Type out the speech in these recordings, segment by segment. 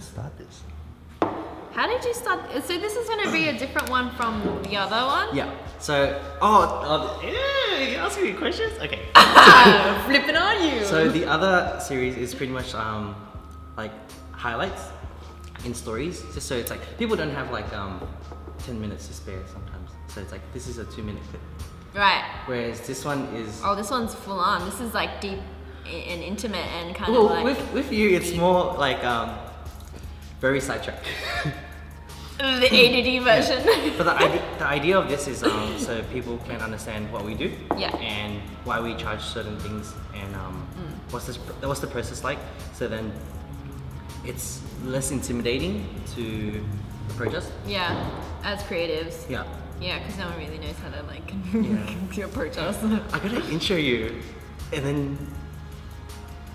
Start this. How did you start? So this is going to be a different one from the other one? Yeah. So, you're asking me questions? Okay. Flipping on you. So the other series is pretty much like highlights in stories. Just so it's like people don't have like 10 minutes to spare sometimes. So it's like this is a 2-minute clip. Right. Whereas this one is. Oh, this one's full on. This is like deep and intimate and kind Well, of like. with you, it's more like very sidetracked. The ADD version. But the idea of this is so people can understand what we do. Yeah. And why we charge certain things and what's the process like. So then it's less intimidating to approach us. Yeah, as creatives. Yeah. Yeah, because no one really knows how to like Yeah. approach us. I gotta intro you, and then.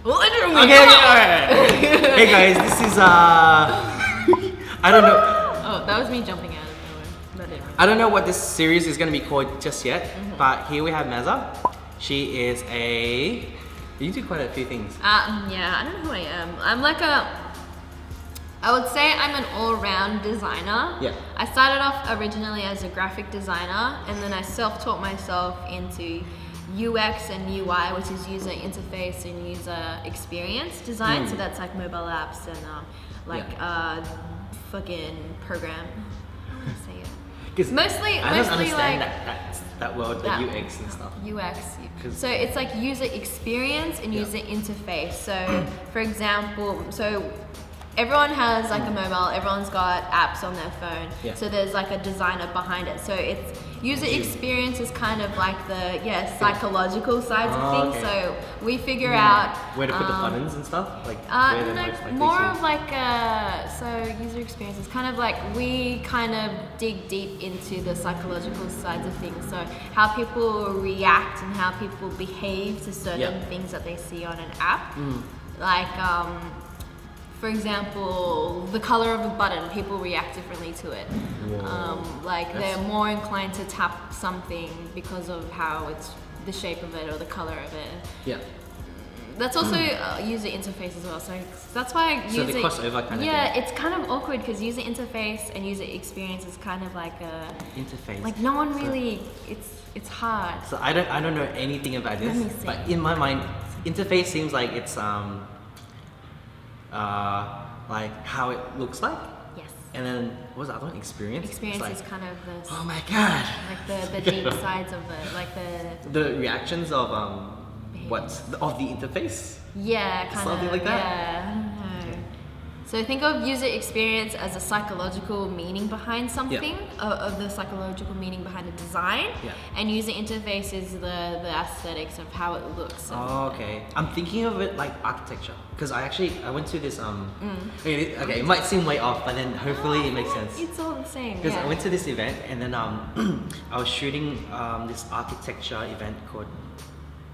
Well, intro me. Okay, alright. Hey guys, this is I don't know. Oh, that was me jumping out of nowhere. That didn't really. I don't know what this series is gonna be called just yet, but here we have Maza. She is a. You do quite a few things. Yeah, I don't know who I am. I'm like I would say I'm an all-round designer. Yeah. I started off originally as a graphic designer, and then I self-taught myself into UX and UI, which is user interface and user experience design. So that's like mobile apps and fucking program. How do I say it? 'Cause Mostly I don't understand like that world, the that- UX and stuff. UX. 'Cause- So it's like user experience and Yeah. user interface. So for example, everyone has like a mobile, everyone's got apps on their phone. Yeah. So there's like a designer behind it. So it's user experience is kind of like the psychological sides of things. Okay. So we figure out Where to put the buttons and stuff, like where they're most likely more to. of like so user experience is kind of like we kind of dig deep into the psychological sides of things. So how people react and how people behave to certain things that they see on an app. Like for example, the color of a button, people react differently to it. They're more inclined to tap something because of how it's the shape of it or the color of it. Yeah. That's also user interface as well. So that's why So they cross over kind of thing. Yeah, it's kind of awkward because user interface and user experience is kind of like a Interface. like no one really. It's hard. So I don't know anything about this, Let me see. but in my mind, interface seems like it's like how it looks like, Yes. and then what was the other one? Experience. Experience It's is like, kind of the oh my god. like the deep sides of it, like The reactions of of the interface. yeah, kind of Something like that? Yeah, I don't know. So think of user experience as a psychological meaning behind something, of the psychological meaning behind a design, Yeah. and user interface is the aesthetics of how it looks. Oh, okay. I'm thinking of it like architecture because I went to this okay, it might seem way off, but then hopefully it makes sense. It's all the same. Because Yeah. I went to this event and then I was shooting this architecture event called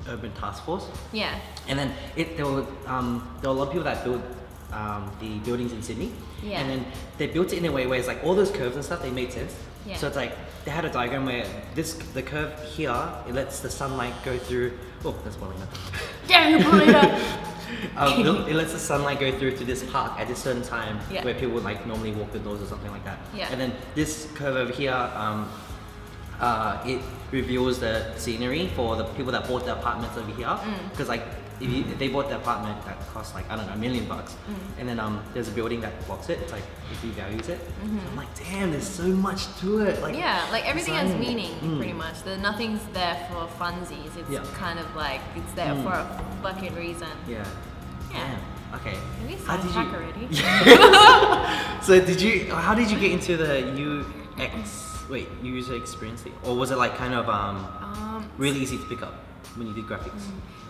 Urban Task Force, Yeah. and then there were a lot of people that built the buildings in Sydney, Yeah. and then they built it in a way where it's like all those curves and stuff, they made sense. Yeah. So it's like they had a diagram where the curve here, it lets the sunlight go through. Oh, that's boiling up. Yeah, you pull it up. It lets the sunlight go through to this park at a certain time Yeah. where people would like normally walk the doors or something like that. Yeah. And then this curve over here, it reveals the scenery for the people that bought the apartments over here. Because like if they bought the apartment that cost like I don't know $1 million, and then there's a building that blocks it. It's like it devalues it. So I'm like, damn, there's so much to it. Like Yeah, like everything has design. meaning, pretty much. Nothing's there for funsies. It's Yeah. kind of like it's there for a fucking reason. Yeah. Yeah. Damn. Okay. Maybe How did sidetrack you- already. So how did you get into the user experience thing? Or was it like kind of really easy to pick up when you did graphics?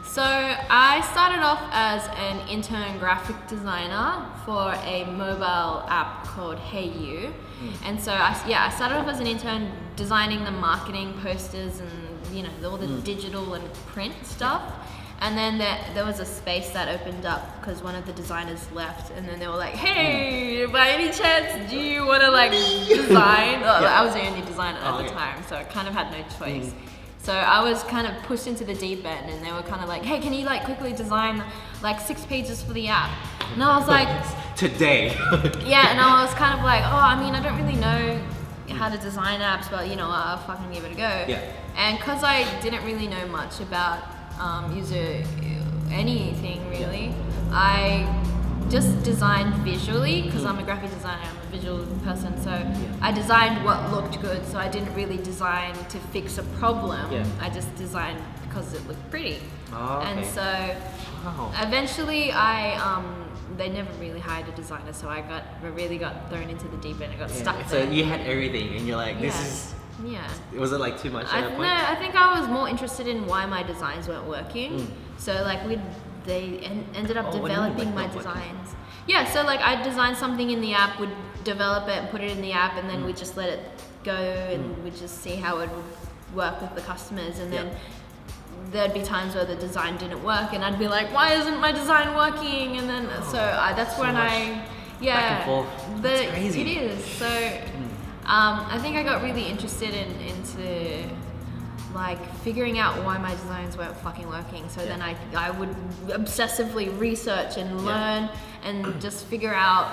So I started off as an intern graphic designer for a mobile app called Hey You, and so I started off as an intern designing the marketing posters and all the digital and print stuff. And then there was a space that opened up because one of the designers left, and then they were like, "Hey, by any chance, do you want to like design?" I was the only designer at the time, so I kind of had no choice. So I was kind of pushed into the deep end, and they were kind of like, "Hey, can you like quickly design like 6 pages for the app?" And I was like, today. Yeah, and I was kind of like, oh, I mean, I don't really know how to design apps, but you know, I'll fucking give it a go. Yeah. And because I didn't really know much about user anything really, I just designed visually because I'm a graphic designer, I'm a visual person, so I designed what looked good, so I didn't really design to fix a problem. I just designed because it looked pretty. Oh, okay. And so eventually they never really hired a designer, so I really got thrown into the deep end and got stuck there. So you had everything and you're like, this is... Yeah. Was it like too much at that point? No, I think I was more interested in why my designs weren't working. So like they ended up developing my designs. Yeah, so like I'd design something in the app, would develop it and put it in the app, and then we'd just let it go and we'd just see how it would work with the customers. And then there'd be times where the design didn't work and I'd be like, why isn't my design working? And then that's when back and forth. That's crazy. It is. So I think I got really interested into like figuring out why my designs weren't fucking working. So then I would obsessively research and learn and just figure out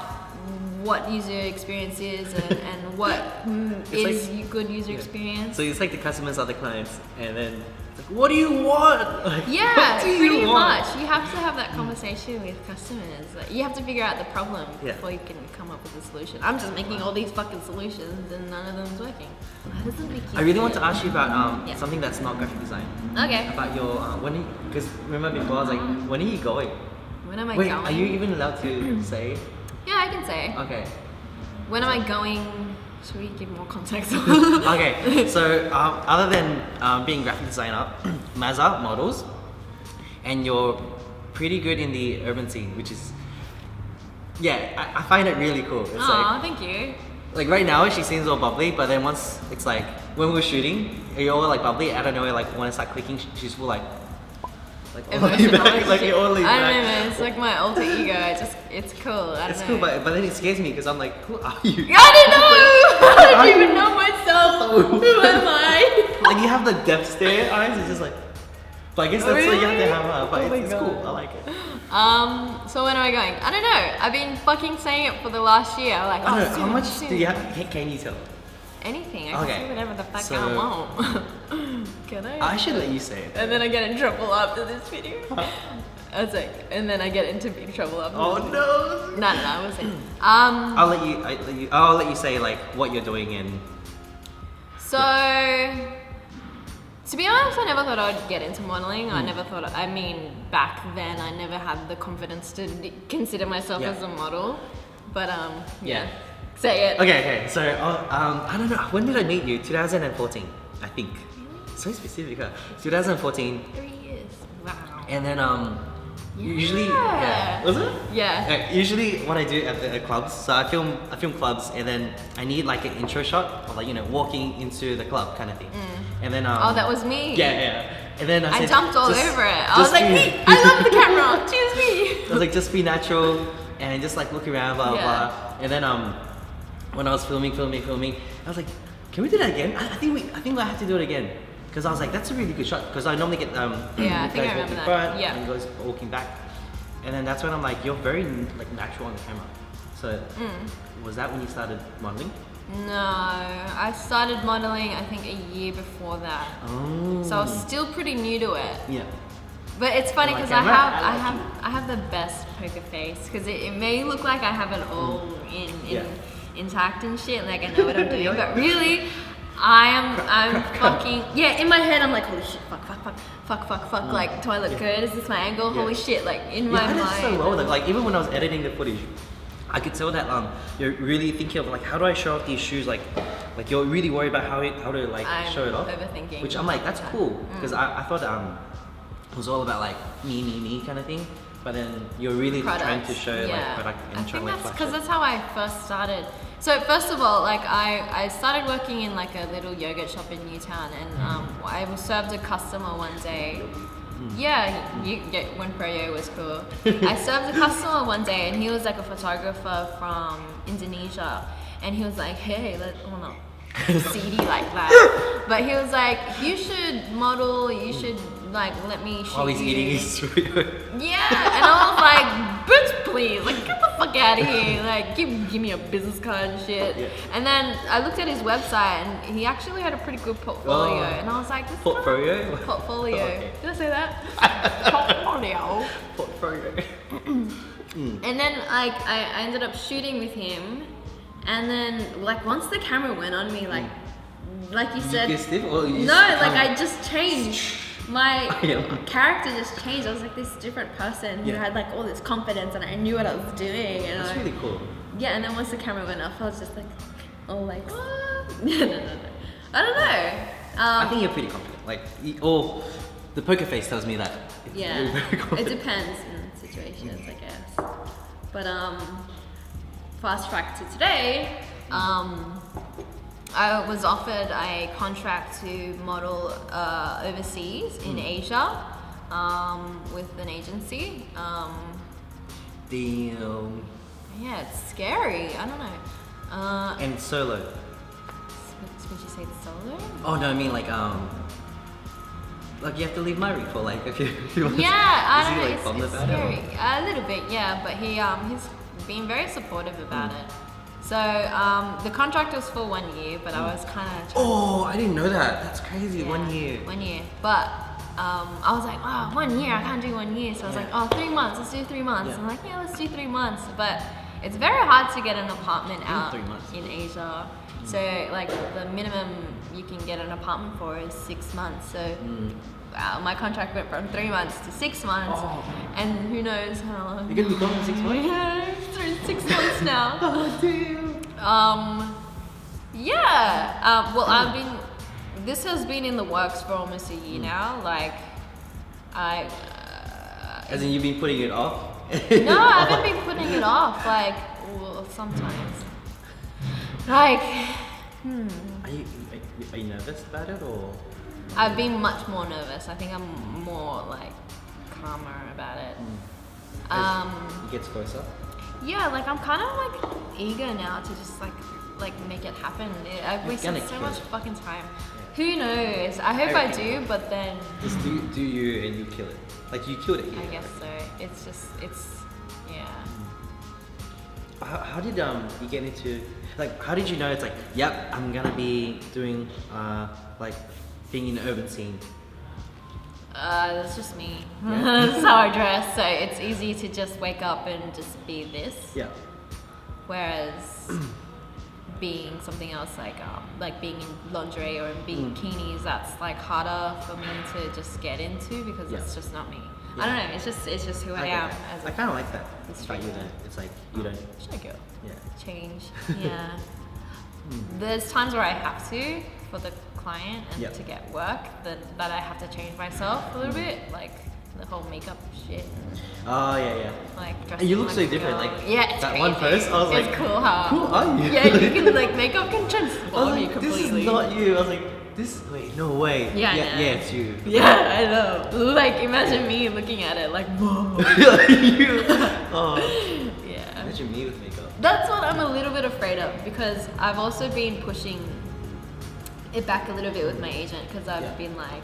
what user experience is and what is like, good user experience. So it's like the customers are the clients, and then it's like, what do you want? Like, pretty much. You have to have that conversation with customers. Like, you have to figure out the problem before you can come up with a solution. I'm just making all these fucking solutions and none of them's working. That doesn't make you I really want to ask you about something that's not graphic design. Okay. About your because remember before I was like, when are you going? When am I Wait, going? are you even allowed to say? Yeah, I can say. Okay. When am I going? Should we give more context? Okay, so other than being graphic designer, Maza models, and you're pretty good in the urban scene, which is, I find it really cool. It's thank you. Like right now, she seems all bubbly, but then once it's like when we're shooting, you're all like bubbly. I don't know, like when I start clicking, she's full like emotional. Like you're all I don't know, man. It's like my alter ego. It's cool. It's cool, but then it scares me because I'm like, who are you? I don't know. I don't even know myself. Who am I? Like you have the death stare eyes. It's just like, but I guess that's what you have to have. But it's cool. I like it. So when am I going? I don't know. I've been fucking saying it for the last year. Like, I don't know. How much do you have? Can you tell? Anything. I can say whatever the fuck I want. Can I? I should let you say it. And then I get in trouble after this video. I was like, and then I get into big trouble after. Oh no! No, I wasn't. I'll let you say like what you're doing and. So, to be honest, I never thought I'd get into modeling. I never thought. I mean, back then, I never had the confidence to consider myself as a model. But say it. Okay. So I don't know. When did I meet you? 2014, I think. So specific. 2014. 3 years. Wow. And then usually was it? Yeah. Usually what I do at the clubs, so I film clubs, and then I need like an intro shot of like walking into the club kind of thing. And then that was me. Yeah. And then I said, jumped all over it. I was like, hey, I love the camera. Choose me. I was like, just be natural and just like look around, blah blah. And then when I was filming, I was like, can we do that again? I think I have to do it again. Because I was like, that's a really good shot. Because I normally get I think I remember that. Front, and goes walking back, and then that's when I'm like, you're very like natural on the camera. So was that when you started modeling? No, I started modeling I think a year before that. Oh. So I was still pretty new to it. Yeah. But it's funny because I have the best poker face because it may look like I have it all intact and shit, like I know what I'm doing, but really. I'm fucking in my head I'm like, holy shit, fuck, like, do I look good? Is this my angle? Holy shit, like in my mind. So well with it. Like even when I was editing the footage, I could tell that you're really thinking of like, how do I show off these shoes? Like you're really worried about how to like show it off. Overthinking. Which I'm like, that's cool because I thought it was all about like me kind of thing. But then you're really trying to show like product and trying to like flash because that's how I first started. So first of all, like I started working in like a little yogurt shop in Newtown, and I was served a customer one day. When Proyo was cool. I served a customer one day, and he was like a photographer from Indonesia, and he was like, hey, not seedy like that, but he was like, you should model, you should like let me shoot while he's eating his food. Yeah, and I was like, bitch, please, like get the fuck fuck out of here. Like, give me a business card and shit. Yeah. And then I looked at his website and he actually had a pretty good portfolio. And I was like, this Portfolio? portfolio. Okay. Did I say that? Portfolio. Portfolio. And then like I ended up shooting with him, and then like once the camera went on me, like you said, I just changed. My character just changed. I was like this different person who had like all this confidence, and I knew what I was doing. And That's really cool. Yeah, and then once the camera went off, I was just like, oh, like, no. I don't know. I think you're pretty confident. Like, the poker face tells me that. Yeah, You're very it confident. depends in situations, I guess. But fast track to today. I was offered a contract to model overseas in Asia with an agency. Damn. Yeah, it's scary. I don't know. And solo. Would you say solo? Oh no, I mean like you have to leave Murray for like a few months. Yeah, I Is don't he, know. like, bummed It's about it, scary. A little bit, yeah. But he's been very supportive about it. So the contract was for 1 year, but I was kind of. Oh, I didn't know that. That's crazy. Yeah, 1 year. 1 year, but I was like, oh, 1 year, I can't do 1 year. So I was like, oh, 3 months, let's do 3 months. Yeah. I'm like, yeah, let's do 3 months. But it's very hard to get an apartment out 3 months. in Asia. So like the minimum you can get an apartment for is 6 months. So my contract went from 3 months to 6 months, and who knows how long. You're gonna be gone in 6 months? Yeah, it's 6 months now. Oh damn. Well, this has been in the works for almost a year now. Like, As in you've been putting it off? no, I haven't been putting it off. Like, well, sometimes. Like, Are you nervous about it or? I've been much more nervous. I think I'm more like calmer about it. It gets closer. Yeah, like I'm kind of like eager now to just like make it happen. I've wasted gonna so kill much it. fucking time. Who knows? I hope I do, but then Just do you and you kill it. Like you killed it here. I guess so. It's yeah. How did you get into like? How did you know it's like? Yep, I'm gonna be doing like being in the urban scene. That's just me. That's how I dress. So it's easy to just wake up and just be this. Yeah. Whereas being something else like being in lingerie or in bikinis, that's like harder for me to just get into because it's just not me. Yeah. I don't know. It's just who I am. As I a kind of like that. It's It's like you don't. It's like you don't. shy girl. Yeah. Change. Yeah. There's times where I have to for the client and to get work that I have to change myself a little bit, like the whole makeup shit. Oh yeah. Like dressing And you look like so a different. girl. Like yeah, it's that crazy. one post, I was it's like, cool how. who are you? Yeah, you can like makeup can I was transform you like, completely. this is not you. I was like, this. Wait, no way. Yeah, yeah, no. it's you. Yeah, I know. Like imagine me looking at it like whoa. you. Oh. Yeah. Imagine me with makeup. That's what I'm a little bit afraid of because I've also been pushing it back a little bit with my agent because I've been like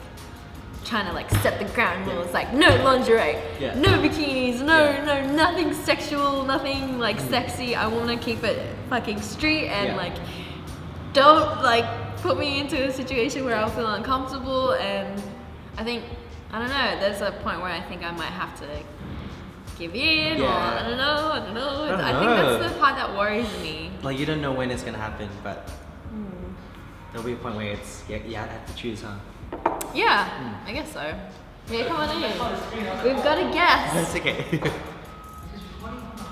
trying to like set the ground rules, like no lingerie, no bikinis, no nothing sexual, nothing like sexy. I want to keep it fucking street and like don't like put me into a situation where I'll feel uncomfortable. And I think I don't know. There's a point where I think I might have to give in or I don't know. I think that's the part that worries me. Like you don't know when it's gonna happen, but there'll be a point where it's you have to choose, huh? Yeah, I guess so. Yeah, come on in. We've got a guest. That's okay.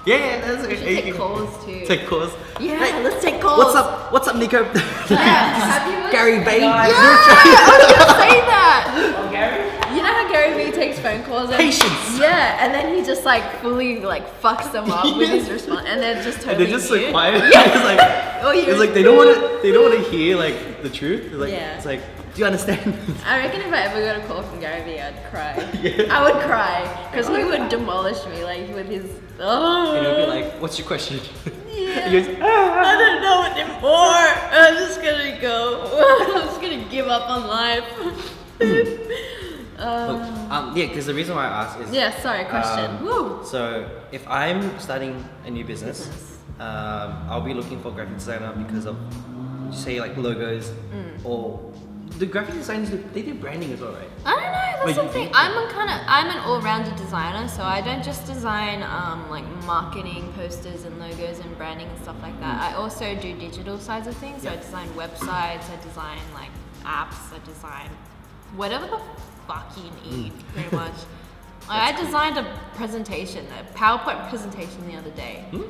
yeah, that's We okay. should take calls too. Take calls. Yeah, Hey, let's take calls. What's up, Nico? Yeah, have you Gary Bay. Yeah, I was gonna say that. Oh, Gary? You know how Gary Vee takes phone calls? And, Patience. Yeah, and then he just like fully like fucks them up with his response, and they're just totally. They're just so mute. quiet. Yeah. It's like they don't want to hear like the truth. It's like, Yeah. It's like, do you understand? I reckon if I ever got a call from Gary Vee, I'd cry. Yeah. I would cry because he would demolish me like with his. Oh. And he'll be like, "What's your question?" Yeah. He goes, I don't know anymore. I'm just gonna go. I'm just gonna give up on life. Yeah, because the reason why I asked is Yeah, sorry, question. Woo! so if I'm starting a new business, I'll be looking for graphic designer because of say like logos or the graphic designers they do branding as well, right? I don't know. That's Wait, the you thing. think? I'm an all-rounded designer, so I don't just design like marketing posters and logos and branding and stuff like that. I also do digital sides of things. So I design websites. I design like apps. I design whatever the fuck you need, pretty much. I designed a presentation, a PowerPoint presentation the other day. Can you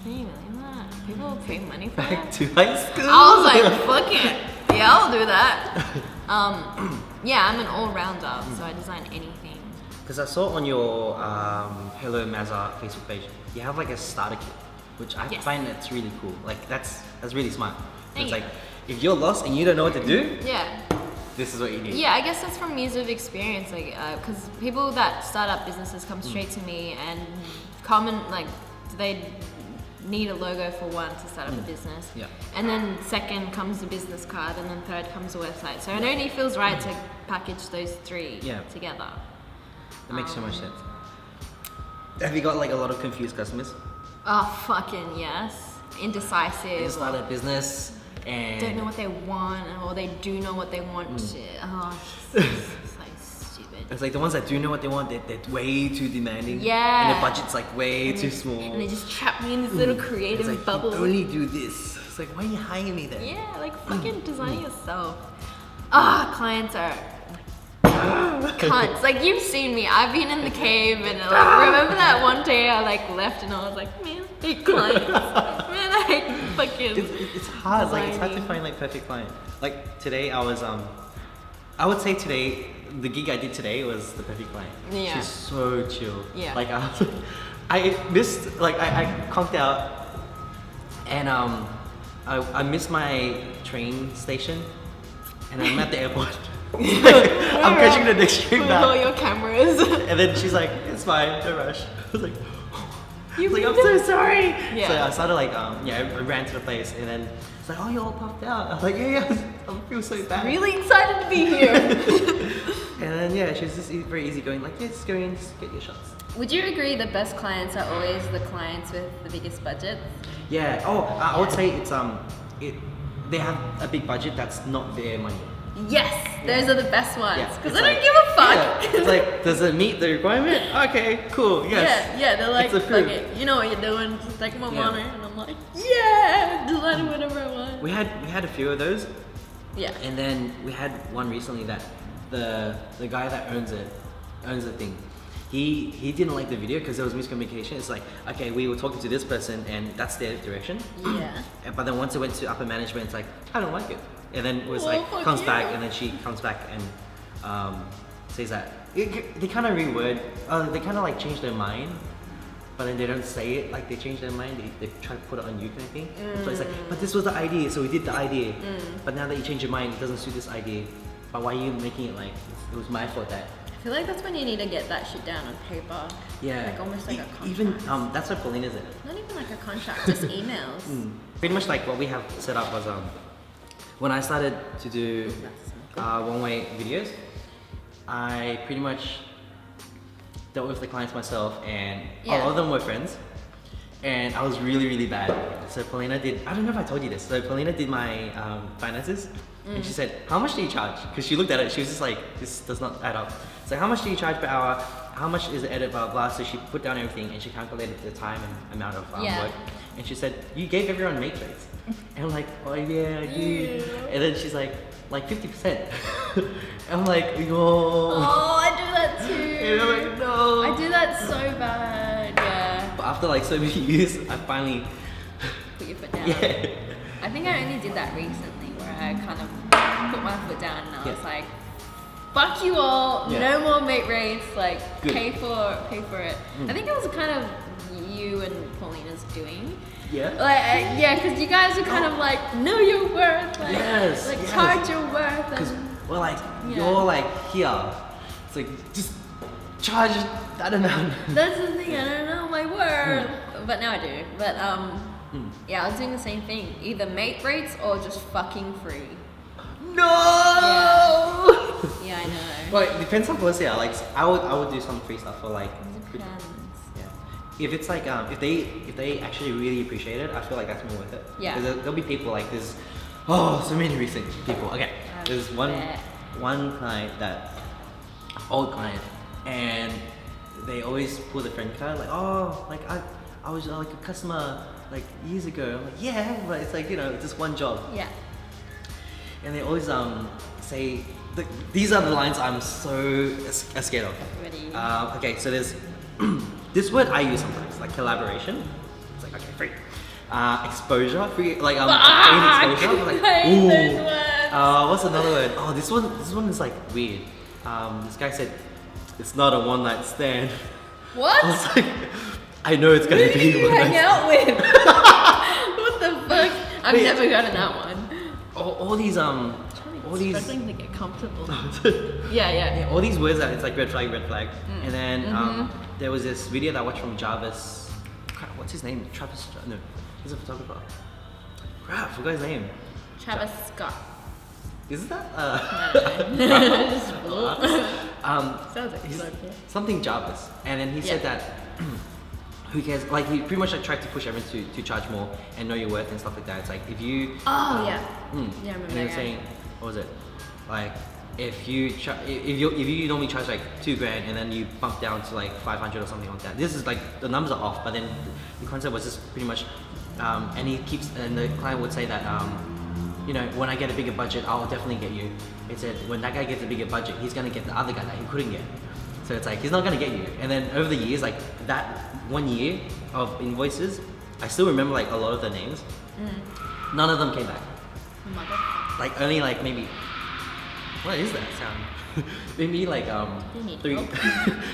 believe that? People pay money for Back that. to high school. I was like, fuck it. Yeah, I'll do that. Yeah, I'm an all-rounder, so I design anything. Because I saw on your Hello Maza Facebook page, you have like a starter kit, which I find that's really cool. Like that's really smart. Thank It's you. like if you're lost and you don't know what to do, Yeah. this is what you need. Yeah, I guess that's from years of experience. Like, because people that start up businesses come straight to me and they need a logo for one to start up a business. Yeah. And then second comes the business card, and then third comes a website. So it only feels right to package those three together. That makes so much sense. Have you got like a lot of confused customers? Oh, fucking yes. Indecisive. They start a business and Don't know what they want, or they do know what they want. Oh, it's like stupid. it's like the ones that do know what they want, they're way too demanding. Yeah. And the budget's like way too small. And they just trap me in this little creative It's like, bubble. you only do this. It's like, why are you hiring me then? Yeah, like fucking design yourself. Clients are cunts. Like you've seen me. I've been in the cave and like remember that one day I like left and I was like, man, I hate clients. Man, I hate fucking. It's hard. Like it's hard to designing. find like perfect client. Like today I was I would say today the gig I did today was the perfect client. Yeah. She's so chill. Yeah. Like I missed like I conked out and I missed my train station and I'm at the airport. I'm catching the next train With all back. your cameras. And then she's like, it's fine, don't rush. I was like, You like, I'm really- so sorry. Yeah. So I started like, I ran to the place and then it's like, oh, you're all puffed out. I was like, yeah, I feel so bad. Really excited to be here. And then yeah, she was just very easy going, like, yeah, just go in, just get your shots. Would you agree the best clients are always the clients with the biggest budget? Yeah. Oh, I would say it's they have a big budget that's not their money. Yes, those are the best ones. Yeah, Because it's they don't like- give a fuck. Yeah, it's like, does it meet the requirement? Okay, cool. Yes. Yeah, they're like, It's fuck approved. it, you know what you're doing, just take my Yeah. money. And I'm like, yeah, design whatever I want. We had a few of those. Yeah. And then we had one recently that the guy that owns the thing. He didn't like the video because there was miscommunication. It's like, okay, we were talking to this person and that's their direction. Yeah. But then once it went to upper management, it's like, I don't like it. And then it was Well, like, fuck comes you. back and then she comes back and says that. They kind of reword, they kind of like change their mind. But then they don't say it like they change their mind. They try to put it on you kind of thing. So it's like, but this was the idea, so we did the idea. But now that you change your mind, it doesn't suit this idea. But why are you making it like it was my fault that? I feel like that's when you need to get that shit down on paper. Yeah. Like almost like a contract. Even that's what Paulina's it. Not even like a contract, just emails. Pretty much like what we have set up was when I started to do one-way videos, I pretty much dealt with the clients myself, and a lot of them were friends. And I was really bad. So Paulina did, I don't know if I told you this, so Paulina did my finances. And she said, how much do you charge? Because she looked at it, she was just like, this does not add up. So how much do you charge per hour? How much is the edit, blah, blah. So she put down everything and she calculated the time and amount of work. And she said, you gave everyone mate rates. And I'm like, oh yeah, I do. And then she's like 50%. And I'm like, yo. Oh, I do that too. And I'm like, no. I do that so bad, yeah. But after like so many years, I finally, Put your foot down. yeah. I think I only did that recently where I kind of put my foot down and I was like, fuck you all, no more mate rates, like Good. pay for it. I think it was kind of you and Paulina's doing. Yeah. Like, yeah, because you guys are kind of like, know your worth, like, Yes, like yes. charge your worth. Because And, we're like, you're like here. It's like, just charge that amount. that's the thing, I don't know my worth. But now I do. But yeah, I was doing the same thing. Either mate rates or just fucking free. No! Yeah, I know. Well, it depends on course. Yeah, like I would do some free stuff for like. Depends. Yeah. If it's like if they actually really appreciate it, I feel like that's more worth it. Yeah. There'll be people like this. Oh, so many recent people. Okay. There's one client that old client, and they always pull the friend card like, oh, like I was like a customer like years ago. I'm like, yeah, but it's like, you know, just one job. Yeah. And they always say these are the lines I'm so scared of. Ready. Okay, so there's this word I use sometimes, like collaboration. It's like, okay, free. Exposure, free, like free exposure. I'm like, ooh. Those words. What's another word? Oh, this one is like weird. This guy said it's not a one night stand. What? I was like, I know it's gonna Who do be you one hang night out with? What the fuck? I've Wait. never gotten that one. all these Struggling to get comfortable. Yeah. all these words that it's like red flag. And then there was this video that I watched from Jarvis. Crap, what's his name? Travis? No, he's a photographer. Crap, I forgot his name. Travis Scott. Is that? Sounds like he's something Jarvis, and then he said that who cares? Like he pretty much like tried to push everyone to charge more and know your worth and stuff like that. It's like if you Yeah, I and remember they that were guy. saying, what was it? Like if you normally charge like $2,000 and then you bump down to like 500 or something like that. This is like the numbers are off, but then the concept was just pretty much, and the client would say that you know, when I get a bigger budget, I'll definitely get you. He said when that guy gets a bigger budget, he's gonna get the other guy that he couldn't get. So it's like he's not gonna get you. And then over the years, like that 1 year of invoices, I still remember like a lot of the names. None of them came back. Oh my god. Like only like maybe, what is that sound? Maybe like You need three, help.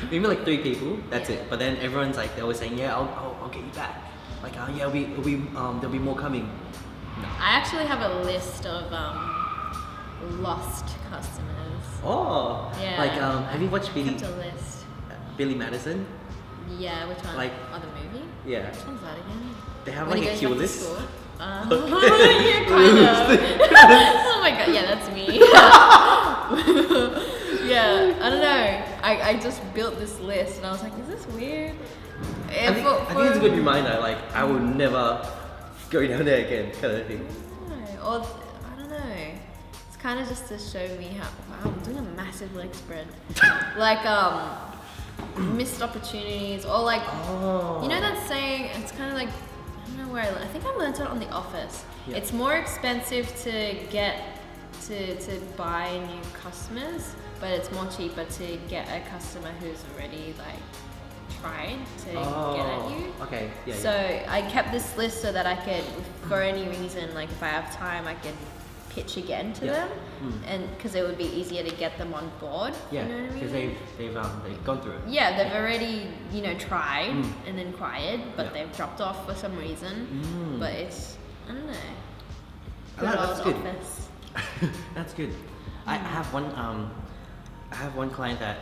maybe like 3 people. That's Yeah. it. But then everyone's like they're always saying, yeah, I'll get you back. Like yeah, there'll be more coming. No. I actually have a list of lost customers. Oh, Yeah. like have you watched Kept a list. Billy Madison? Yeah, which one? Like- the movie? Yeah, Which one's that again? they have When like he a goes kill back to list. school? Yeah, kind of. Oh my god, yeah, that's me. Yeah, I don't know. I just built this list and I was like, is this weird? I think it's a good reminder. Like I will never go down there again, kind of thing. Or I don't know. It's kind of just to show me how. Wow, I'm doing a massive leg spread. Like missed opportunities, or like Oh. you know that saying. It's kind of like I don't know where I think I learned it on The Office. Yeah. It's more expensive to get to buy new customers, but it's more cheaper to get a customer who's already like tried to get at you. Okay, yeah. So I kept this list so that I could, for any reason, like if I have time, I could pitch again to Yeah. them, and because it would be easier to get them on board. Yeah, You know what I because mean? they've gone through it. Yeah, they've already tried and inquired, but Yeah. they've dropped off for some reason. But it's I don't know. I like- that's good. Office. That's good. I have one client that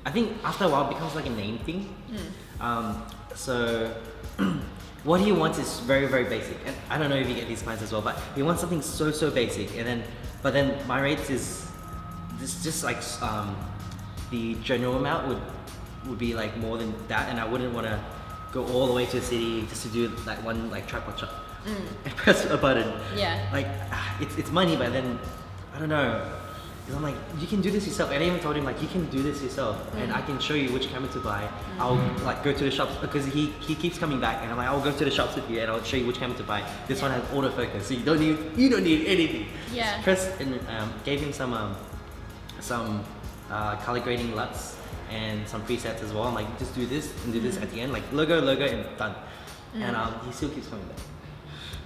I think after a while it becomes like a name thing. So what he wants is very, very basic. And I don't know if you get these clients as well, but he wants something so basic. But then my rates is just like the general amount would be like more than that, and I wouldn't want to go all the way to the city just to do that one like tripod shot and press a button. Yeah. Like it's money, but then I don't know. 'Cause I'm like, you can do this yourself. And I even told him like, you can do this yourself, and I can show you which camera to buy. I'll like go to the shops because he keeps coming back, and I'm like, I'll go to the shops with you, and I'll show you which camera to buy. This one has autofocus, so you don't need anything. Yeah. Just press and gave him some color grading LUTs and some presets as well. I'm like, just do this and do this at the end, like logo and done. And he still keeps coming back.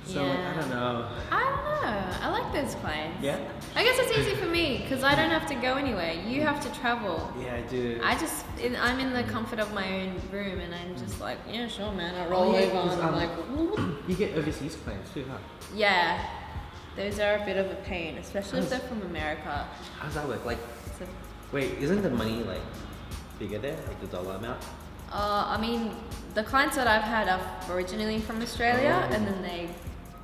So like, I don't know. I don't know. I like those clients. Yeah. I guess it's easy for me because I don't have to go anywhere. You have to travel. Yeah, I do. I'm in the comfort of my own room and I'm just like, yeah, sure, man. I roll yeah, over 'cause, and I'm like, "Ooh." You get overseas clients too, huh? Yeah. Those are a bit of a pain, especially if they're from America. How does that work? Like, It's a, wait, isn't the money like bigger there, like the dollar amount? I mean, the clients that I've had are originally from Australia and then they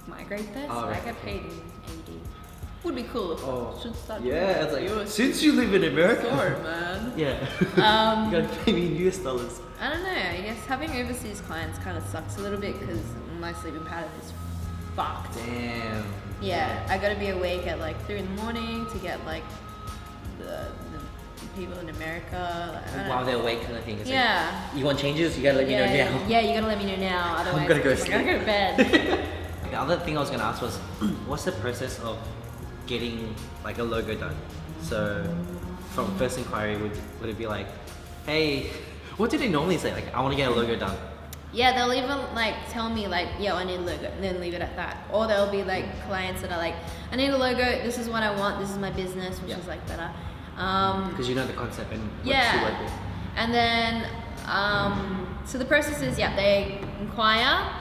migrate there, so Oh, I right, get okay. paid in AUD. Would be cool. Oh, Should start. yeah, it's like, doing since you live in America. Sorry, man. Yeah. You gotta pay me in US dollars. I don't know. I guess having overseas clients kind of sucks a little bit because my sleeping pattern is fucked. Damn. Yeah, I gotta be awake at like 3 in the morning to get like the people in America. I don't While know. they're awake kind of thing. It's Yeah. like, you want changes? You gotta let me know now. Yeah, you gotta let me know now. Otherwise, gonna go I gotta go to bed. The other thing I was gonna ask was, what's the process of getting like a logo done? So, from first inquiry, would it be like, hey, what do they normally say? Like, I want to get a logo done. Yeah, they'll even like tell me like, yo, I need a logo, and then leave it at that. Or there'll be like clients that are like, I need a logo. This is what I want. This is my business, which is like better. Because you know the concept and what's Yeah. your logo. And then, so the process is, they inquire.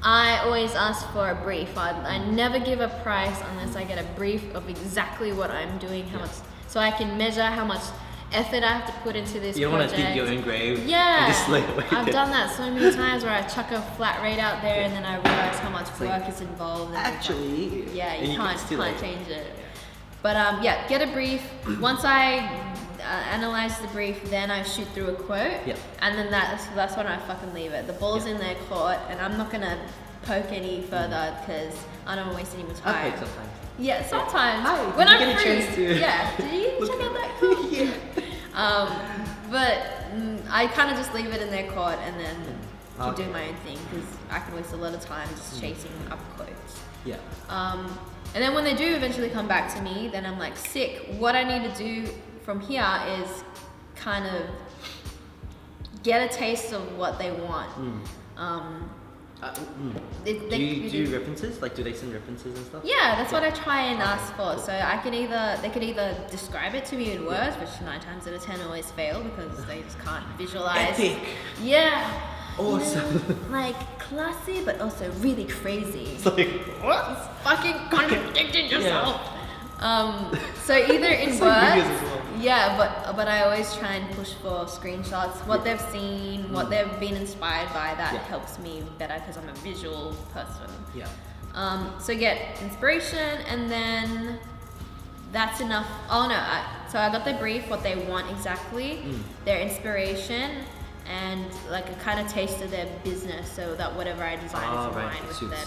I always ask for a brief. I never give a price unless I get a brief of exactly what I'm doing, how much, so I can measure how much effort I have to put into this You don't want project. to dig your own grave. Yeah, And just lay away I've there. done that so many times where I chuck a flat rate out there and then I realize how much like, work is involved. And Actually. yeah, and you can't it's too late. change it. But get a brief. Once I analyze the brief, then I shoot through a quote. Yeah. And then that's when I fucking leave it. The ball's in their court, and I'm not gonna poke any further because I don't want to waste any more I time. poke sometimes. Yeah, sometimes Hi, when did I'm you get a free. chance to Yeah. Did you look check at out that quote? Yeah. But I kind of just leave it in their court and then keep Okay. doing my own thing because I can waste a lot of time just chasing up quotes. Yeah. And then when they do eventually come back to me, then I'm like, sick. What I need to do from here is kind of get a taste of what they want. Do you do references? Like, do they send references and stuff? Yeah, that's what I try and ask for. So they could either describe it to me in words, which 9 times out of 10 always fail because they just can't visualize. Epic. Yeah. Awesome. You know, like classy, but also really crazy. It's like, what? It's fucking contradicting yourself. So either in It's words, like videos as well. yeah, but I always try and push for screenshots, what they've seen, what they've been inspired by. That helps me better because I'm a visual person. Yeah. So get inspiration, and then that's enough. Oh no! So I got the brief, what they want exactly, their inspiration, and like a kind of taste of their business, so that whatever I design is in line with their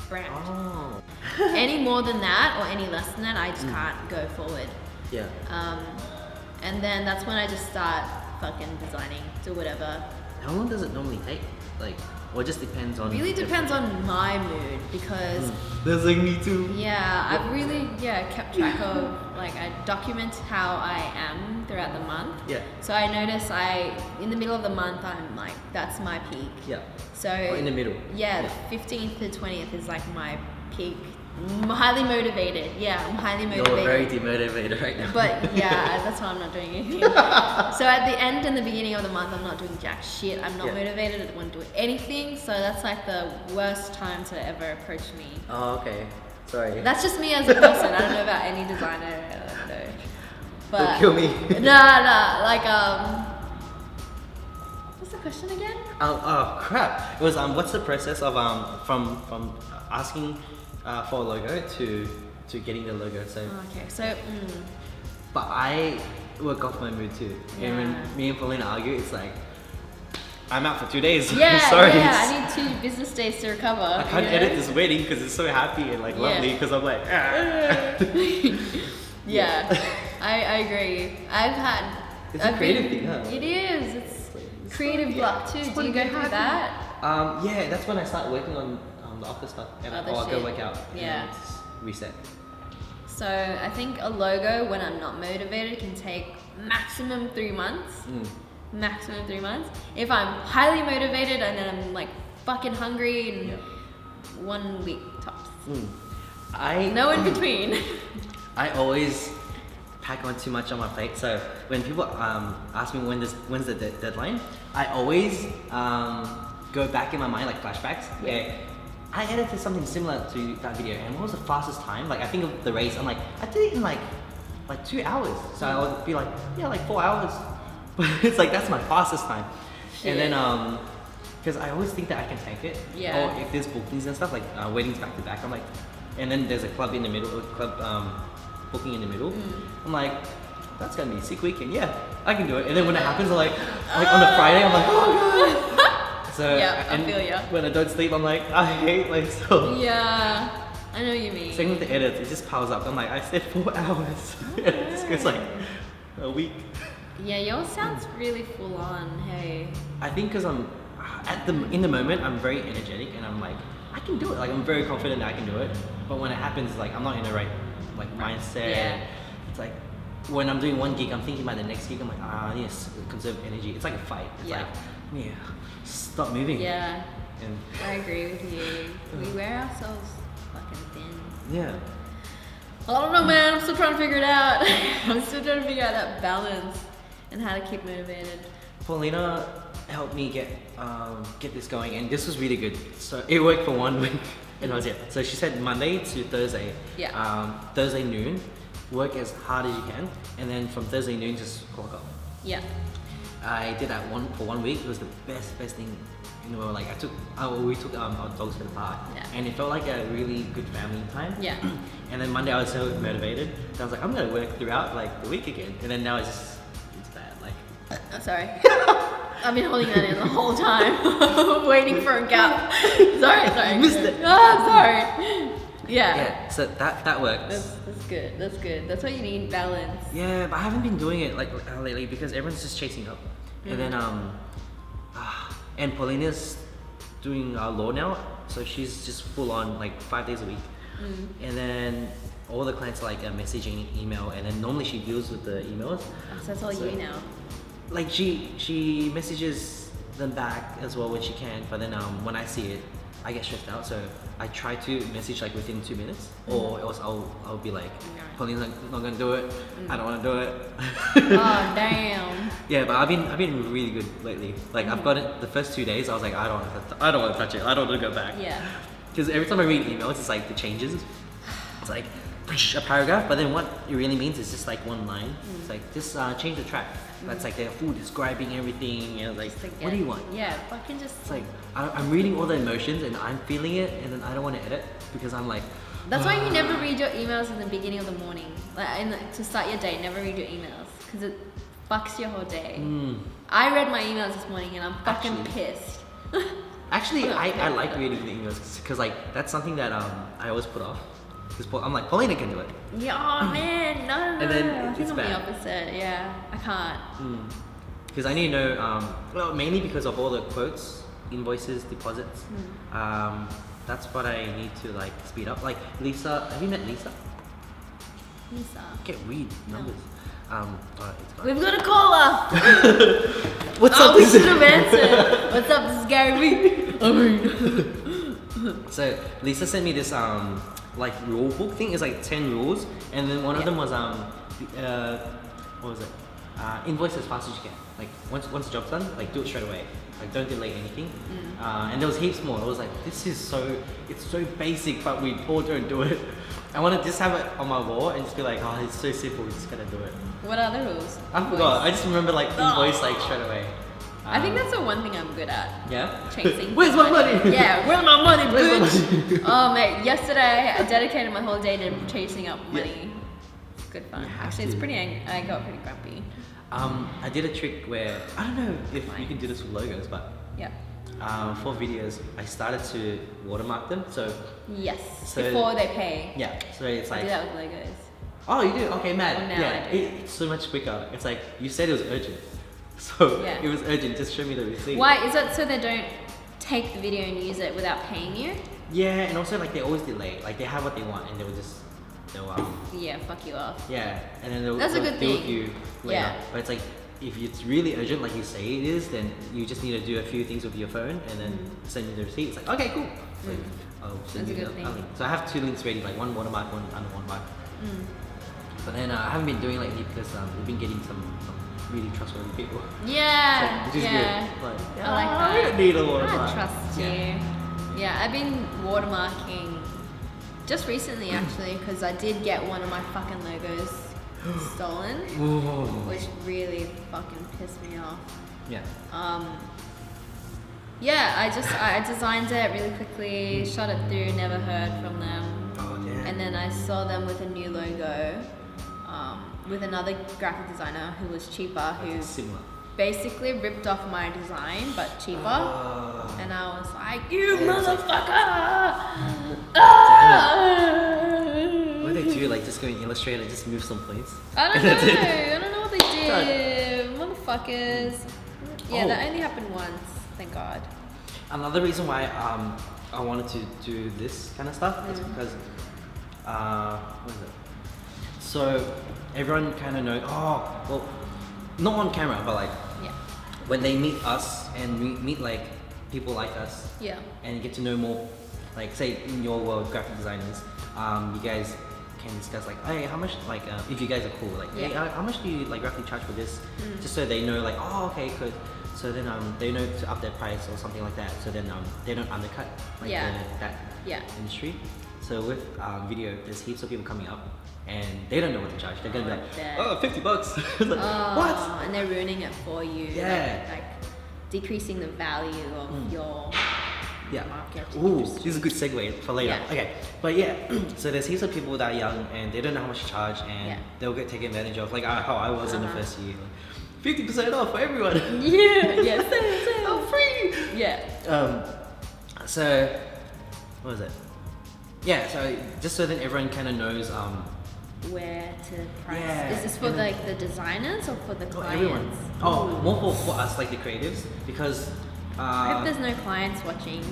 brand. Oh. Any more than that or any less than that, I just can't go forward. Yeah. And then that's when I just start fucking designing, do whatever. How long does it normally take? Like, or it just depends on. Really depends on my mood because That's like me too. yeah, I've really kept track of, like, I document how I am throughout the month. Yeah. So I notice in the middle of the month I'm like, that's my peak. Yeah. So Or in the middle. Yeah, the 15th to 20th is like my peak. I'm highly motivated. Yeah, I'm highly You're motivated. very demotivated right now. But yeah, that's why I'm not doing anything. So at the end and the beginning of the month, I'm not doing jack shit. I'm not motivated. I don't want to do anything. So that's like the worst time to ever approach me. Oh, okay. Sorry. That's just me as a person. I don't know about any designer. I don't know. But Don't kill me. Nah. Like what's the question again? Oh crap! It was what's the process of from asking for a logo to getting the logo? So, Okay, so but I work off my mood too. And when me and Paulina argue, it's like I'm out for 2 days. Sorry. I need 2 business days to recover. I can't edit this wedding because it's so happy and like lovely because I'm like. I agree. It's a creative thing, huh? It is. It's creative block too. Do you go through that? Yeah, that's when I start working on the office stuff and Other I'll go shit. work out. Yeah. And just reset. So I think a logo, when I'm not motivated, can take maximum 3 months. Maximum 3 months. If I'm highly motivated and then I'm like fucking hungry, in 1 week tops. No in between. I always pack on too much on my plate. So when people ask me when's the deadline, I always go back in my mind, like flashbacks. Yeah. I edited something similar to that video, and what was the fastest time? Like I think of the race, I'm like, I did it in like 2 hours. So I would be like, like 4 hours. But it's like that's my fastest time. Shit. And then because I always think that I can take it. Yeah. Or if there's bookings and stuff like weddings back to back, I'm like, and then there's a club in the middle, booking in the middle. I'm like, that's gonna be a sick weekend. Yeah, I can do it. And then when it happens, I'm like on a Friday, I'm like, oh god. So Yeah, I feel ya. When I don't sleep, I'm like, I hate myself. Yeah, I know what you mean. Same with the edits, it just piles up. I'm like, I slept 4 hours. It's like a week. Yeah, yours sounds really full on. Hey. I think because I'm in the moment, I'm very energetic and I'm like, I can do it. Like I'm very confident that I can do it. But when it happens, like I'm not in the right like mindset. Yeah. It's like when I'm doing one gig, I'm thinking about the next gig. I'm like, yes, conserve energy. It's like a fight. It's like, yeah, stop moving. Yeah. And I agree with you. We wear ourselves fucking thin. yeah. I don't know, man. I'm still trying to figure it out. I'm still trying to figure out that balance and how to keep motivated. Paulina helped me get this going, and this was really good. So it worked for 1 week, and I was So she said Monday to Thursday. Yeah. Thursday noon, work as hard as you can, and then from Thursday noon just clock off. Yeah. I did that for 1 week. It was the best thing in the world. Like we took our dogs to the park, and it felt like a really good family time. Yeah. And then Monday I was so motivated. So I was like, I'm gonna work throughout like the week again. And then now it's bad. Like, I'm sorry. I've been holding that in the whole time, waiting for a gap. Sorry. Missed it. Oh, sorry. Yeah. So that works. That's good. That's good. That's what you need, balance. Yeah, but I haven't been doing it like lately because everyone's just chasing up. And then and Paulina's doing law now, so she's just full on like 5 days a week. And then all the clients are like messaging, email, and then normally she deals with the emails. So that's all you now. Like she messages them back as well when she can, but then when I see it, I get stressed out. So I try to message like within 2 minutes, or else I'll be like, Paulina's not gonna do it. I don't want to do it. Oh damn. Yeah, but I've been really good lately. Like I've got it the first 2 days. I was like, I don't want to touch it. I don't want to go back. Yeah. Because every time I read emails, it's like the changes. It's like a paragraph, but then what it really means is just like one line. It's like just change the track. That's like they're full describing everything. And like, what do you want? Yeah, fucking just. It's like I'm reading all the emotions and I'm feeling it, and then I don't want to edit because I'm like. That's why you never read your emails in the beginning of the morning, like to start your day. Never read your emails because it fucks your whole day. I read my emails this morning and I'm fucking pissed. Actually, I like reading the emails because like that's something that I always put off. Because I'm like, Paulina can do it. Yeah, oh man, no. And then I think it's I'm bad. the opposite. Yeah, I can't. Because I need to know, well, mainly because of all the quotes, invoices, deposits. That's what I need to like speed up. Like Lisa, have you met Lisa? Lisa. I can't read numbers. It's fine. We've got a caller. What's up? We should have answered. What's up? This is Gary V. So Lisa sent me this like rule book thing. It's like 10 rules, and then one of them was what was it? Invoice as fast as you can. Like once the job's done, like do it straight away. Like don't delay anything. And there was heaps more. I was like, this is it's so basic, but we all don't do it. I want to just have it on my wall and just be like, oh, it's so simple. We just gotta do it. What are the rules? I forgot. I just remember like invoice like straight away. I think that's the one thing I'm good at. Yeah. Chasing. Where's my money? Yeah, where's my money, Where's bitch? Oh mate, yesterday I dedicated my whole day to chasing up money. It's good fun. Actually, it's pretty. I got pretty grumpy. I did a trick where I don't know if you can do this with logos, but Yeah. for videos, I started to watermark them. So Yes. So- Before they pay. yeah, so it's I like do that with Legos. oh, you do? Okay, mad. Well, now Yeah, I do. it's so much quicker. It's like you said it was urgent, so Yeah. it was urgent. Just show me the receipt. Why is it so they don't take the video and use it without paying you? Yeah, and also like they always delay. Like they have what they want, and they'll Yeah, fuck you off. yeah, and then they'll That's a they'll good deal thing. with you later. Yeah. But it's like if it's really urgent, like you say it is, then you just need to do a few things with your phone and then send me the receipt. It's like okay, cool. So I'll send That's a you good the thing. link. So I have 2 links ready, like one watermark, one unwatermark. But then I haven't been doing lately because we've been getting some really trustworthy people. Yeah. Which is yeah. good. Like, I like that. I don't need a watermark. I trust you. Yeah, I've been watermarking just recently actually because I did get one of my fucking logos stolen, Whoa. which really fucking pissed me off. Yeah. Yeah, I designed it really quickly, shot it through, never heard from them. Oh damn. And then I saw them with a new logo, with another graphic designer who was cheaper, who Similar. basically ripped off my design but cheaper. And I was like, you motherfucker! What did they do? Like just go in Illustrator and just move some plates? I don't know. I don't know what they did. Motherfuckers. Yeah, that only happened once. Thank God. Another reason why I wanted to do this kind of stuff is because what is it? So everyone kind of knows. Oh, well, not on camera, but like when they meet us and meet like people like us, and you get to know more. Like say in your world, graphic designers, you guys can discuss like, hey, how much like if you guys are cool, like, hey, how much do you like roughly charge for this? Just so they know like, oh, okay, good. So then they know to up their price or something like that. So then they don't undercut like that industry. So with video, there's heaps of people coming up and they don't know what to charge. They're gonna be like, oh, $50. Like, what? And they're ruining it for you. Yeah. Like decreasing the value of your market. Ooh, this is a good segue for later. Yeah. Okay, but yeah, so there's heaps of people that are young and they don't know how much to charge and they'll get taken advantage of, like how I was in the first year. 50% off for everyone. Same. I'm free. Yeah. So, what was it? Yeah, so just so that everyone kind of knows where to price. Yeah, Is this for like the designers or for the clients? everyone. Oh, more for us, like the creatives, because I hope there's no clients watching.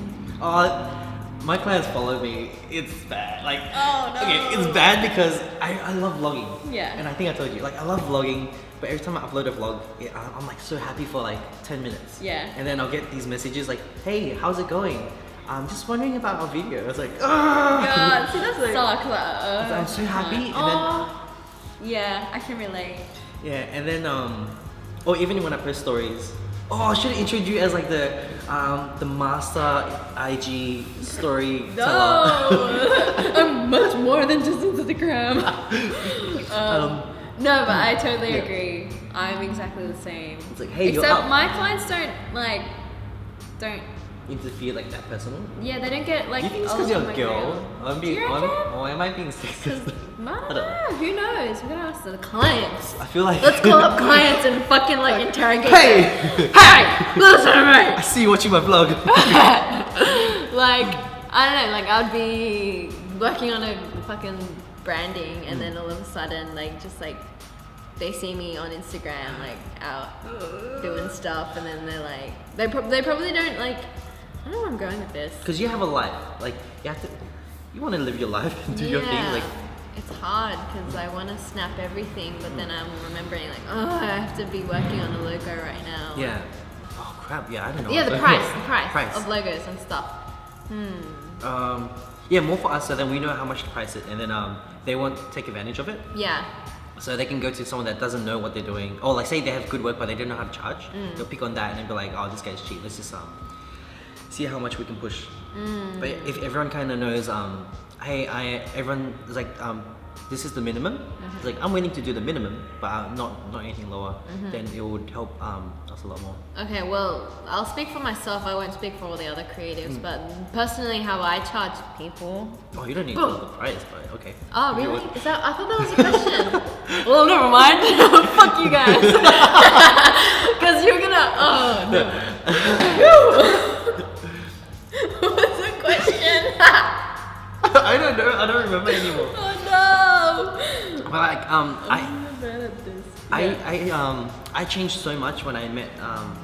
my clients follow me. It's bad. Like, oh no. Okay, it's bad because I love vlogging. Yeah. And I think I told you, like, I love vlogging, but every time I upload a vlog, I'm like so happy for like 10 minutes. Yeah. And then I'll get these messages like, hey, how's it going? I'm just wondering about our video. It's like, oh God, see that sucks. I'm so happy. And yeah, I can relate. then, and then or even when I post stories, I should introduce you as like the master IG storyteller. No, I'm much more than just Instagram. No, but I totally agree. I'm exactly the same. It's like, hey, except my clients don't interfere like that personal. Yeah, they don't get like. You think it's because you're a girl? Do you reckon? Or am I being sexist? I don't know. Who knows? We're gonna ask the clients. I feel like let's call up clients and fucking like interrogate. Hey, listen to me. I see you watching my vlog. Like I don't know. Like I'd be working on a fucking branding, and then all of a sudden, like just like they see me on Instagram, like out doing stuff, and then they're like, they probably don't like. I don't know where I'm going with this. Because you have a life, like you want to live your life and do your thing, like. It's hard because I want to snap everything, but then I'm remembering like, I have to be working on a logo right now. Yeah. Oh crap! Yeah, I don't know. Yeah, the price of logos and stuff. Yeah, more for us, so then we know how much to price it, and then they won't take advantage of it. Yeah. So they can go to someone that doesn't know what they're doing, or like say they have good work but they don't know how to charge. They'll pick on that and then be like, oh, this guy's cheap. Let's just see how much we can push. But if everyone kind of knows, hey, everyone is like, this is the minimum. It's like I'm willing to do the minimum, but not anything lower. Then it would help us a lot more. Okay, well, I'll speak for myself. I won't speak for all the other creatives, but personally, how I charge people. Oh, you don't need to know the price, but okay. Oh, really? Is that? I thought that was a question. Well, never mind. Fuck you guys. Because you're gonna. Oh no. What's the question? I don't know. I don't remember anymore. Oh no! But like I changed so much when I met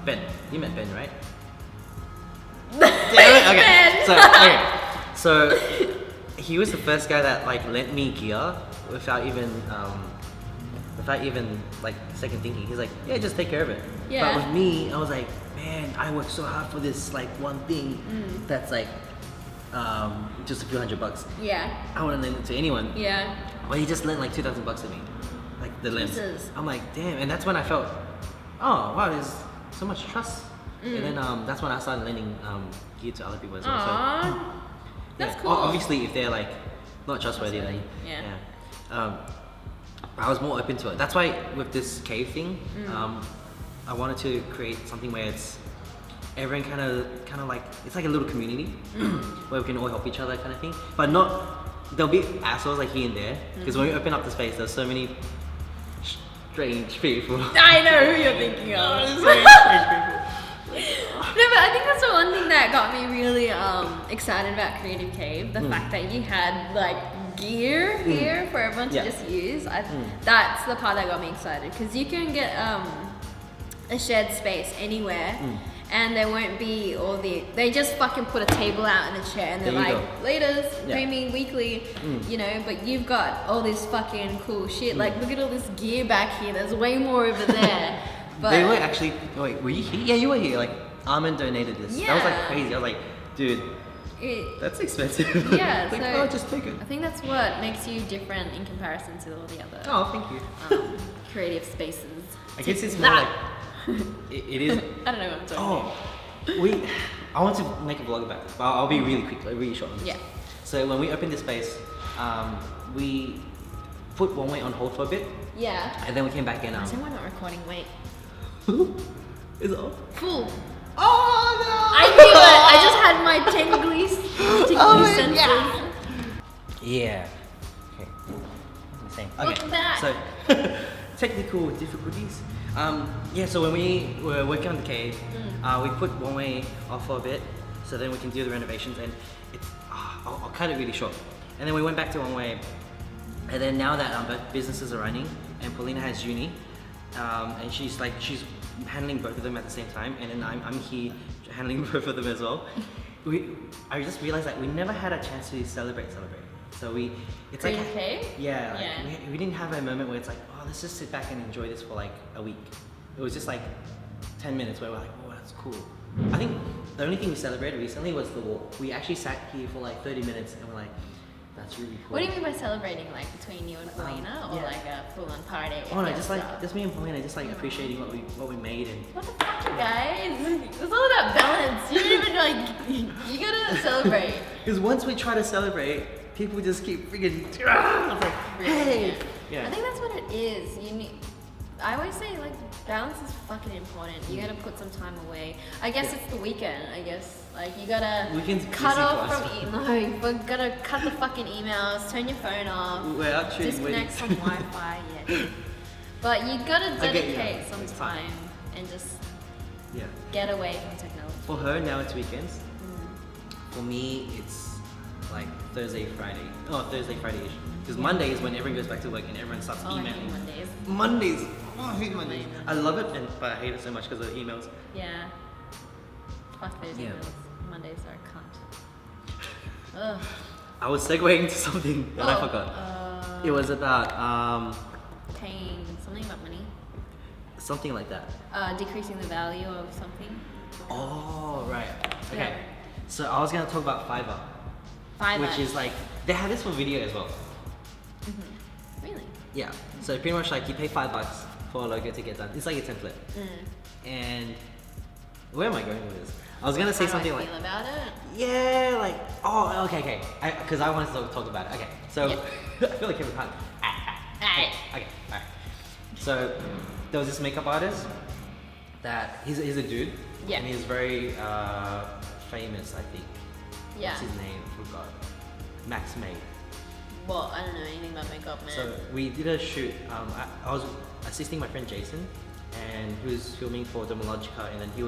Ben. You met Ben, right? So he was the first guy that like lent me gear without even like second thinking. He's like, yeah, just take care of it. Yeah. But with me, I was like, man, I worked so hard for this like one thing that's like just a few $100. Yeah. I wouldn't lend it to anyone. Yeah. But he just lent like $2,000 to me, like the lens. Jesus. I'm like, damn, and that's when I felt, oh wow, there's so much trust. And then that's when I started lending gear to other people as well. Aww. So, That's yeah. cool. Obviously, if they're like not trustworthy, then I was more open to it. That's why with this cave thing, I wanted to create something where it's everyone kind of like it's like a little community where we can all help each other kind of thing, but not there'll be assholes like here and there because when we open up the space, there's so many strange people. I know who you're thinking of. No, but I think that's the one thing that got me really excited about Creative Cave. The fact that you had like gear here for everyone to just use. That's the part that got me excited because you can get a shared space anywhere. And there won't be all they just fucking put a table out and a chair and they're like, laters, pay me weekly, you know, but you've got all this fucking cool shit. Like, look at all this gear back here. There's way more over there. But they were actually, wait, were you here? Yeah, you were here. Like, Armin donated this. That was like crazy. I was like, dude, that's expensive. Yeah, like, so just take it. I think that's what makes you different in comparison to all the other Oh, thank you. creative spaces. I guess it's more like, it is. I don't know what I'm talking about. I want to make a vlog about this, but I'll be really quick, like really short on this. Yeah. So when we opened this space, we put one way on hold for a bit, Yeah. and then we came back in. I think we're not recording. Wait. Is it off? Full. Oh no! I knew it. I just had my tingly senses. Yeah. Okay. What am I saying? Look at that. So technical difficulties. Yeah. So when we were working on the cave, we put one way off for a bit, so then we can do the renovations. And it's I'll cut it really short. And then we went back to one way. And then now that both businesses are running, and Paulina has uni, and she's handling both of them at the same time, and then I'm here handling both of them as well. I just realized that we never had a chance to celebrate. So it's like we didn't have a moment where it's like, oh, let's just sit back and enjoy this for like a week. It was just like 10 minutes where we're like, oh, that's cool. I think the only thing we celebrated recently was the walk. We actually sat here for like 30 minutes and we're like, that's really cool. What do you mean by celebrating, like between you and Paulina, or like a full-on party? Oh no, just me and Paulina, just like appreciating what we made and. What the fuck, guys? It's all about balance. You don't even like. You gotta celebrate. Because once we try to celebrate, people just keep freaking. It's like, hey. Yeah. I think that's what it is. I always say like balance is fucking important. You gotta put some time away. I guess it's the weekend. I guess like you gotta cut off from you gotta cut the fucking emails, turn your phone off, disconnect from Wi-Fi. Yeah. But you gotta dedicate some time and just get away from technology. For her now it's weekends. For me it's like Thursday, Friday-ish. Because Monday is when everyone goes back to work and everyone starts emailing. I hate Mondays. Oh, I hate Mondays. I love it, but I hate it so much because of the emails. Yeah. Fuck those emails. Mondays are a cunt. Ugh. I was segueing into something that I forgot. It was about paying something about money. Something like that. Decreasing the value of something. Oh right. Okay. Yeah. So I was gonna talk about Fiverr. Which is like they have this for video as well. Really? Yeah. So pretty much like you pay $5 for a logo to get done. It's like a template. And where am I going with this? I was gonna say something like. How do I feel about it? Yeah, like okay. Because I wanted to talk about it. Okay. So I feel like every time. Okay. Alright. So there was this makeup artist that he's a dude. Yeah. And he's very famous, I think. Yeah. What's his name? I forgot. Max May. Well, I don't know anything about makeup, man. So we did a shoot. I was assisting my friend Jason, and he was filming for Domologica, and then we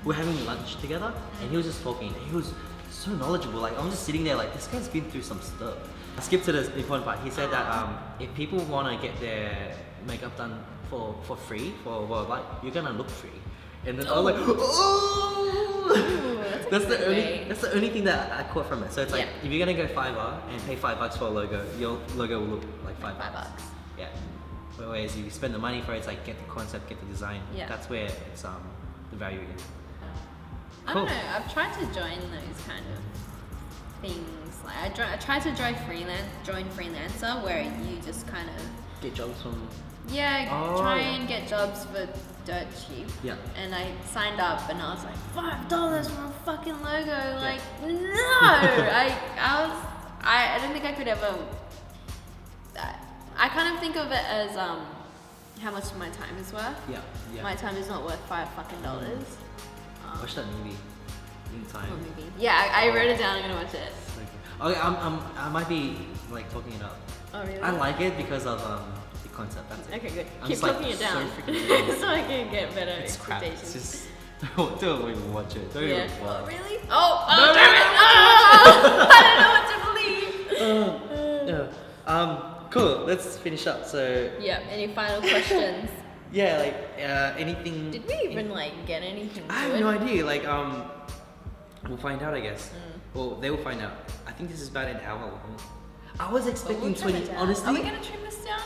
were having lunch together, and he was just talking. And he was so knowledgeable. Like I'm just sitting there, like this guy's been through some stuff. I skipped to the important part. He said that if people want to get their makeup done for free for worldwide, you're gonna look free. And then I was like, oh! That's the only thing that I caught from it. So it's like if you're gonna go Fiverr and pay $5 for a logo, your logo will look like $5. Yeah. Whereas if you spend the money for it, it's like get the concept, get the design. Yeah. That's where it's the value again. I don't know. I've tried to join those kind of things. Like I tried to join freelancer, where you just kind of get jobs from. Yeah, try and get jobs for dirt cheap. Yeah. And I signed up and I was like, $5 for a fucking logo. Like, no! I don't think I could ever. I kind of think of it as how much my time is worth. Yeah. My time is not worth $5 fucking dollars. Watch that movie. In time. What movie? Yeah, I wrote it down. I'm gonna watch it. Okay, I might be like talking it up. Oh really? I like it because of the concept. That's it. Okay, good. I'm Keep just, like, talking it so down freaking- so I can get better It's crap. expectations. It's just don't even watch it. Don't Yeah. even Oh, watch. really? Oh, No, no, damn no, it! Oh, I don't know what to believe. Yeah. Cool. Let's finish up. So Yeah. Any final questions? yeah, like anything. Did we even like get anything? I have good? no idea. Like we'll find out, I guess. Well, they will find out. I think this is about an hour long. I was But expecting we'll trim 20. it down. Honestly, Are we gonna trim this down?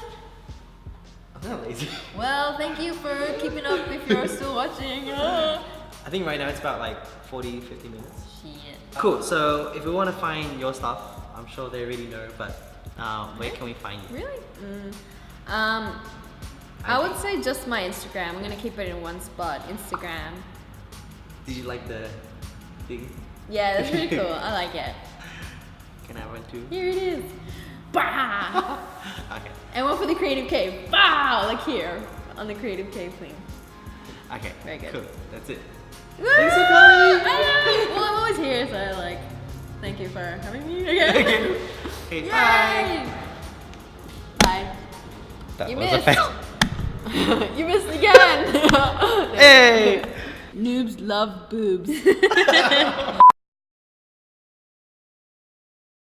I'm not lazy. Well, thank you for keeping up if you're still watching. I think right now it's about like 40, 50 minutes. Shit. Cool. So if we want to find your stuff, I'm sure they already know, but where can we find you? Really? I would say just my Instagram. I'm gonna keep it in one spot. Instagram. Did you like the thing? Yeah, that's pretty cool. I like it. Can I have one too? Here it is. Bah! Okay. And one for the creative cave. Bah! Like here on the creative cave thing. Okay. Very good. Cool. That's it. Thanks for coming. Well, I'm always here, so like, thank you for having me. Okay. Okay. Yay! Bye. Bye. That You was missed. a fail. You missed again. Hey. Noobs love boobs.